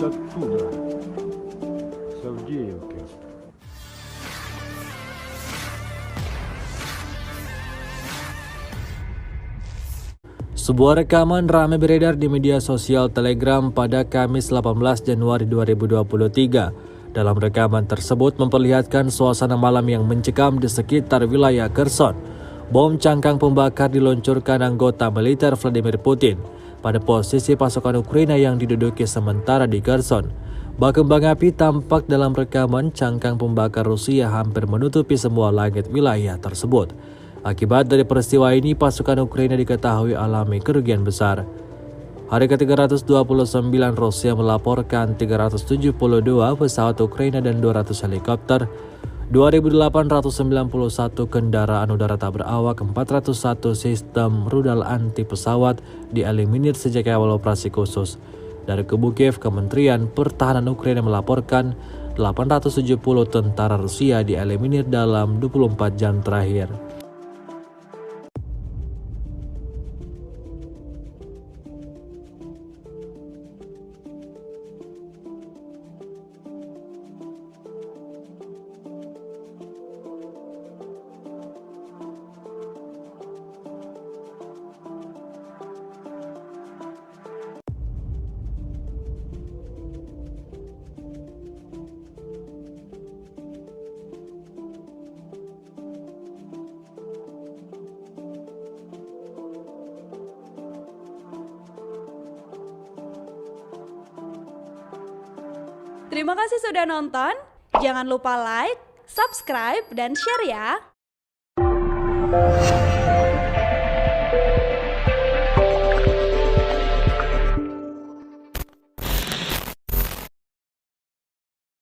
оттуда, с Авдеевки. Sebuah rekaman ramai beredar di media sosial Telegram pada Kamis 18 Januari 2023. Dalam rekaman tersebut memperlihatkan suasana malam yang mencekam di sekitar wilayah Kherson. Bom cangkang pembakar diluncurkan anggota militer Vladimir Putin pada posisi pasukan Ukraina yang diduduki sementara di Kherson. Bak kembang api tampak dalam rekaman cangkang pembakar Rusia hampir menutupi semua langit wilayah tersebut. Akibat dari peristiwa ini, pasukan Ukraina diketahui alami kerugian besar. Hari ke-329 Rusia melaporkan 372 pesawat Ukraina dan 200 helikopter, 2.891 kendaraan udara tak berawak, 401 sistem rudal anti pesawat dieliminir sejak awal operasi khusus. Dari kubu Kiev, Kementerian Pertahanan Ukraina melaporkan 870 tentara Rusia dieliminir dalam 24 jam terakhir. Terima kasih sudah nonton. Jangan lupa like, subscribe, dan share ya.